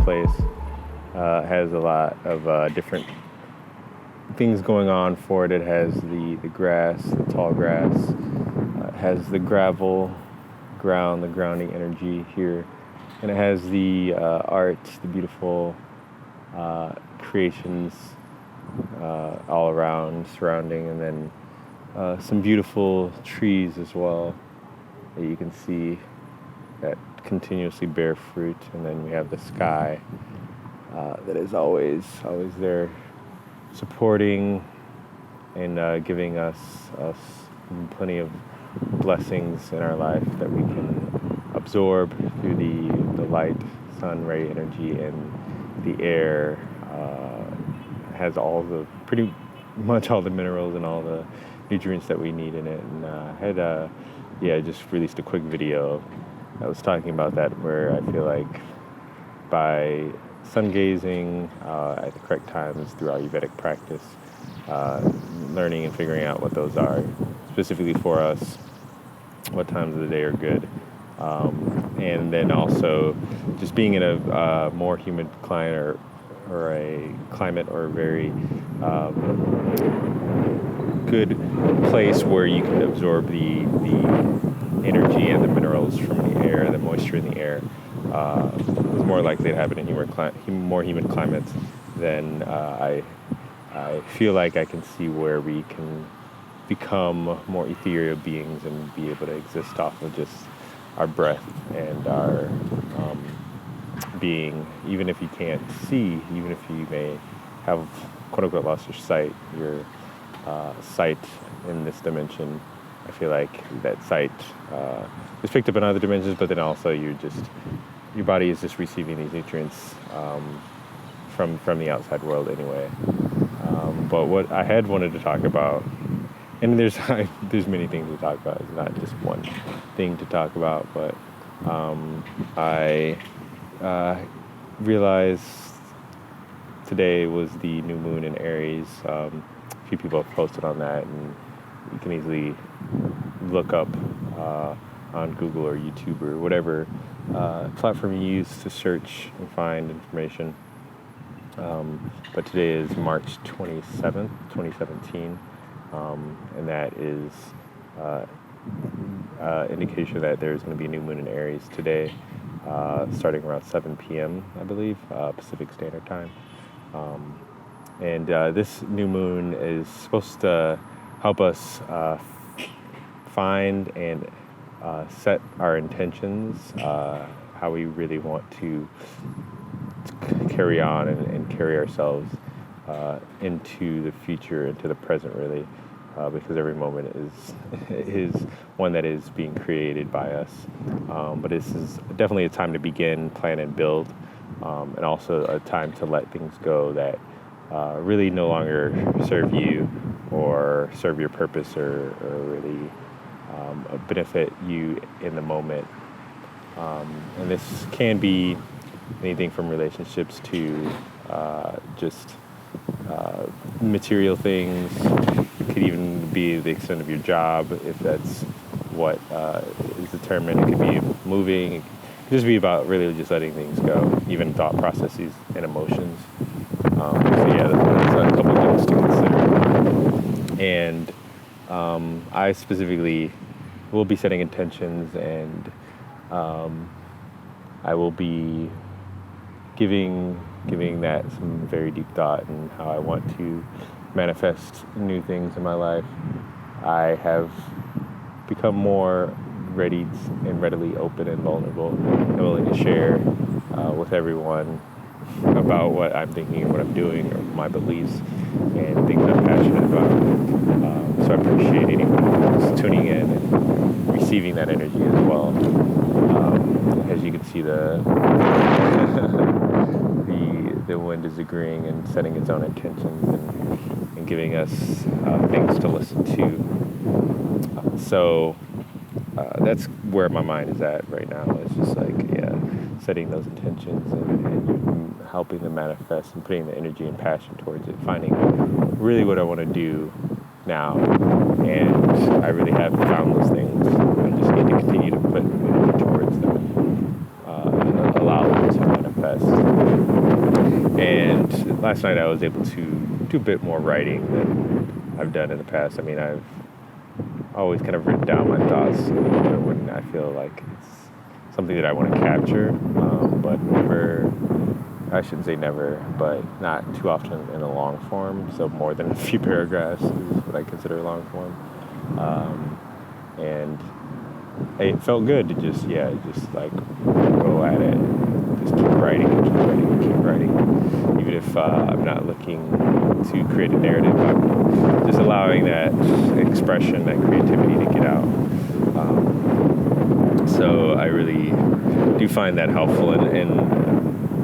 place. Has a lot of different things going on for it. It has the grass, the tall grass. It has the gravel ground, the grounding energy here. And it has the art, the beautiful creations all around, surrounding, and then some beautiful trees as well that you can see that continuously bear fruit. And then we have the sky that is always there, supporting and giving us plenty of blessings in our life that we can absorb through the light, sun ray energy, and the air has pretty much all the minerals and all the nutrients that we need in it. And I had just released a quick video that was talking about that, where I feel like by sun gazing at the correct times through Ayurvedic practice, learning and figuring out what those are specifically for us, what times of the day are good, and then also just being in a more humid climate or a climate or a very good place where you can absorb the energy and the minerals from the air, the moisture in the air. Is more likely to happen in more humid climates. Then I feel like I can see where we can become more ethereal beings and be able to exist off of just our breath and our being. Even if you can't see, even if you may have quote unquote lost your sight in this dimension, I feel like that sight is picked up in other dimensions, but then also your body is just receiving these nutrients from the outside world anyway. But what I had wanted to talk about, and there's many things to talk about. It's not just one thing to talk about, but I realized today was the new moon in Aries. A few people have posted on that, and you can easily look up on Google or YouTube or whatever platform you use to search and find information. But today is March 27th, 2017, and that is indication that there's going to be a new moon in Aries today, starting around 7 p.m., I believe, Pacific Standard Time. And this new moon is supposed to help us find and set our intentions, how we really want to carry on and carry ourselves into the future, into the present, really, because every moment is one that is being created by us. But this is definitely a time to begin, plan, and build, and also a time to let things go that really no longer serve you or serve your purpose or really benefit you in the moment. And this can be anything from relationships to just material things. It could even be the extent of your job, if that's what is determined. It could be moving. It could just be about really just letting things go, even thought processes and emotions. That's a couple of things to consider. And I specifically will be setting intentions, and I will be giving that some very deep thought and how I want to manifest new things in my life. I have become more ready and readily open and vulnerable and willing to share with everyone about what I'm thinking and what I'm doing, or my beliefs and things I'm passionate about. So I appreciate anyone who's tuning in and receiving that energy as well. As you can see, the wind is agreeing and setting its own intentions and giving us things to listen to. So that's where my mind is at right now. It's just like, setting those intentions and helping them manifest and putting the energy and passion towards it, finding really what I want to do now. And I really have found those things. I just need to continue to put energy towards them and allow them to manifest. manifest. And last night I was able to do a bit more writing than I've done in the past. I mean, I've always kind of written down my thoughts when I feel like it's something that I want to capture, but never, I shouldn't say never, but not too often in a long form. So more than a few paragraphs is what I consider long form. And it felt good to just like go at it, just keep writing, keep writing. Even if I'm not looking to create a narrative, I'm just allowing that expression, that creativity to get out. So I really do find that helpful, and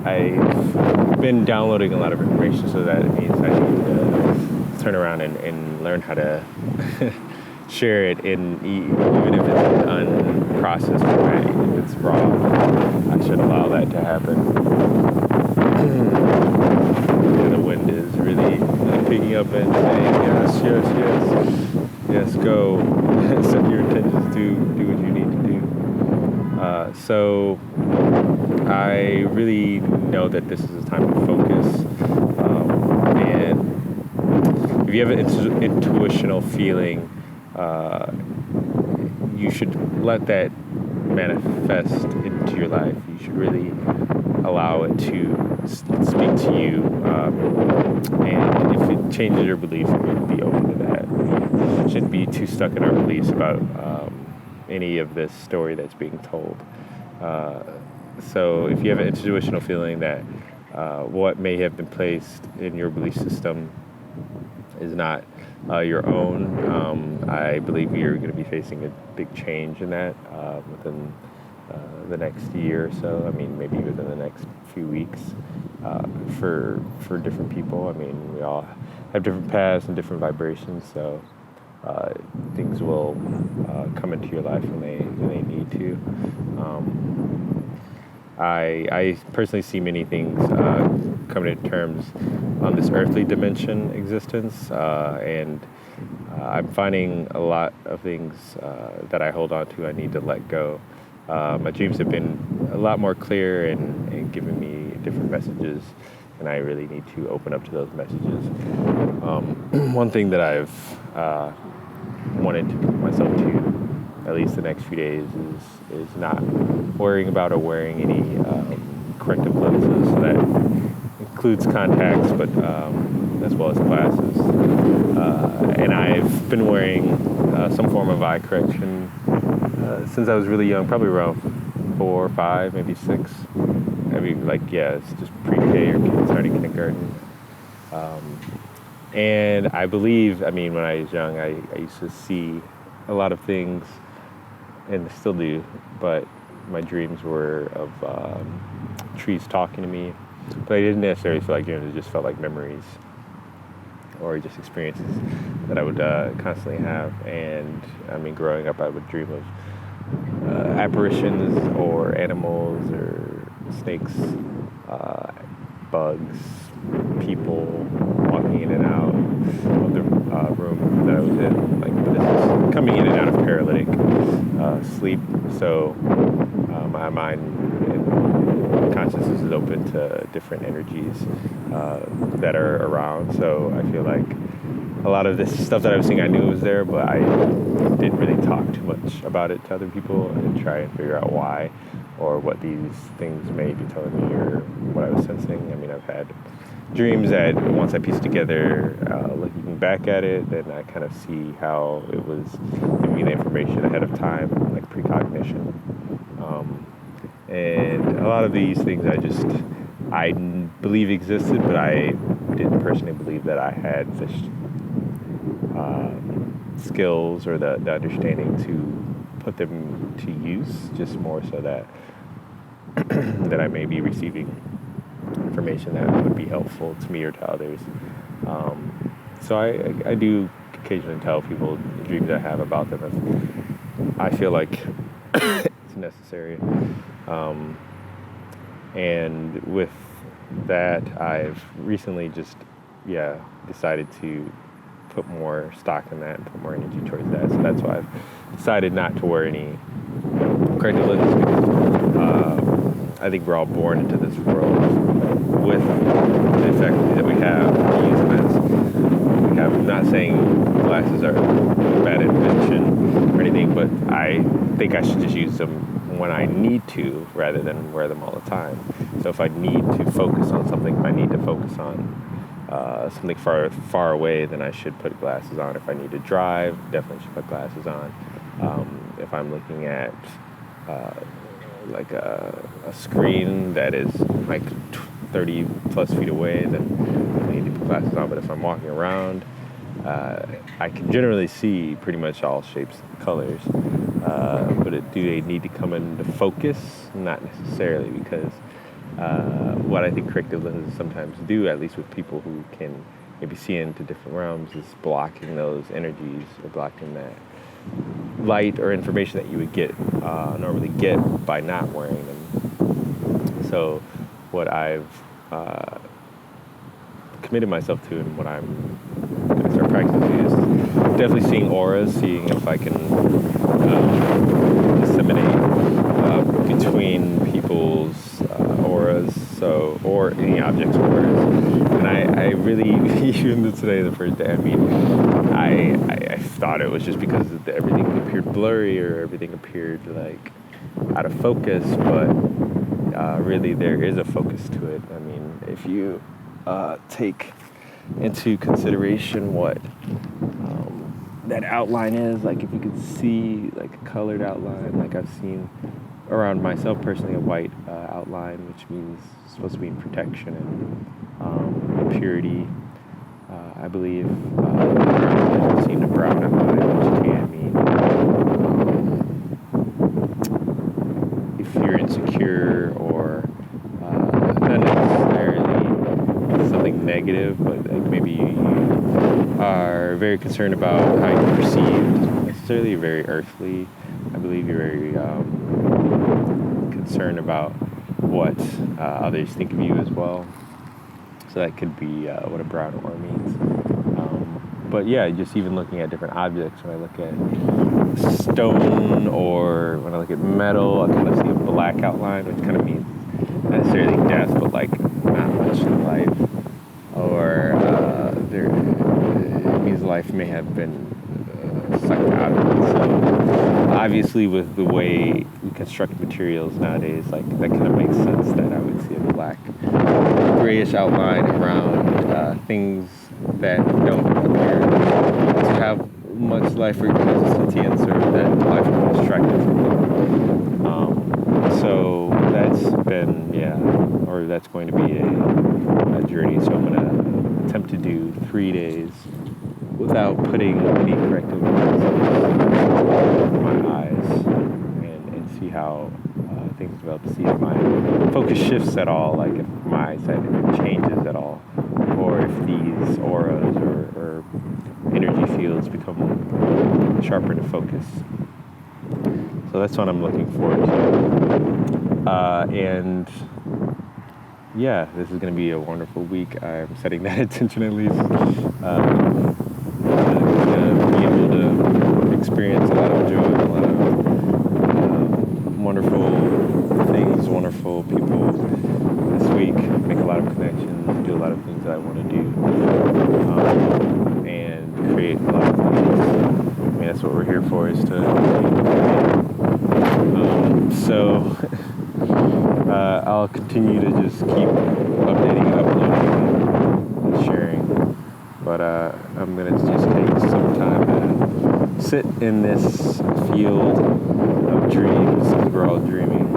I've been downloading a lot of information, so that it means I need to turn around and learn how to share it even if it's unprocessed format, if it's raw. I should allow that to happen. And the wind is really picking up and saying, yes, go. Set your intentions to do what you need to do. So I really know that this is a time to focus. And if you have an intuitional feeling, you should let that manifest into your life. You should really allow it to speak to you, and if it changes your beliefs, you would be open to that. We shouldn't be too stuck in our beliefs about any of this story that's being told. So if you have an intuitional feeling that what may have been placed in your belief system is not your own, I believe you're going to be facing a big change in that within the next year or so. I mean, maybe within the next few weeks for different people. I mean, we all have different paths and different vibrations, so things will come into your life when they need to. I personally see many things coming to terms on this earthly dimension existence, and I'm finding a lot of things that I hold on to I need to let go. My dreams have been a lot more clear and giving me different messages, and I really need to open up to those messages. One thing that I've wanted to put myself to, at least the next few days, is not worrying about or wearing any corrective lenses. So that includes contacts, but as well as glasses. And I've been wearing some form of eye correction since I was really young, probably around 4 or 5, maybe 6. It's just pre-K or starting kindergarten. And I believe, when I was young, I used to see a lot of things, and still do, but my dreams were of trees talking to me. But I didn't necessarily feel like dreams, it just felt like memories or just experiences that I would constantly have. And growing up, I would dream of apparitions or animals or snakes, bugs, people walking in and out of the room that I was in. But this is coming in and out of paralytic sleep. So my mind and consciousness is open to different energies that are around. So I feel like a lot of this stuff that I was seeing, I knew it was there, but I didn't really talk too much about it to other people and try and figure out why or what these things may be telling me or what I was sensing. I've had dreams that once I piece together, looking back at it, then I kind of see how it was giving me the information ahead of time, like precognition. And a lot of these things I believe existed, but I didn't personally believe that I had the skills or the understanding to put them to use, just more so that that I may be receiving information that would be helpful to me or to others. So I do occasionally tell people the dreams I have about them if I feel like it's necessary. And with that, I've recently decided to put more stock in that and put more energy towards that. So that's why I've decided not to wear any corrective lenses. I think we're all born into this world with the faculty that we have. We use them as we have. I'm not saying glasses are a bad invention or anything, but I think I should just use them when I need to rather than wear them all the time. So if I need to focus on something, if I need to focus on something far away, then I should put glasses on. If I need to drive, definitely should put glasses on. If I'm looking at like a screen that is like 30 plus feet away, then I need to put glasses on. But if I'm walking around, I can generally see pretty much all shapes and colors. But do they need to come into focus? Not necessarily, because what I think corrective lenses sometimes do, at least with people who can maybe see into different realms, is blocking those energies or blocking that light or information that you would normally get by not wearing them. So what I've committed myself to and what I'm going to start practicing is definitely seeing auras, seeing if I can disseminate between people's auras, or any object's auras. And I really, even today, the first day I meet, I thought it was just because everything appeared blurry or everything appeared like out of focus, but really there is a focus to it. I mean, if you take into consideration what that outline is, like if you could see like a colored outline, like I've seen around myself personally, a white outline, which means it's supposed to mean protection and purity. I believe I've seen a brown outline, which can mean if you're insecure or not necessarily something negative, but like maybe you are very concerned about how you're perceived, necessarily very earthly. I believe you're very concerned about what others think of you as well. So that could be what a brown aura means. But yeah, just even looking at different objects, when I look at stone or when I look at metal, I kind of see a black outline, which kind of means not necessarily death, but like not much life. Or it means life may have been sucked out of it. So obviously with the way we construct materials nowadays, like that kind of makes sense that I would see a black grayish outline around things that don't appear to have much life or sentience, or that life is extracted from them. So that's been, or that's going to be a journey. So I'm going to attempt to do 3 days without putting any corrective lenses on my eyes, and see how things develop, see if my focus shifts at all, like if my eyesight changes at all, or if these auras or energy fields become sharper to focus. So that's what I'm looking forward to. And yeah, this is going to be a wonderful week. I'm setting that intention at least. Be able to experience a lot of joy, a lot of wonderful things, wonderful people this week, make a lot of connections, do a lot of things that I want to do, and create a lot of things. I mean, that's what we're here for, is to so I'll continue to just keep updating, uploading, and sharing. But I'm going to just take some time to sit in this field of dreams, because we're all dreaming.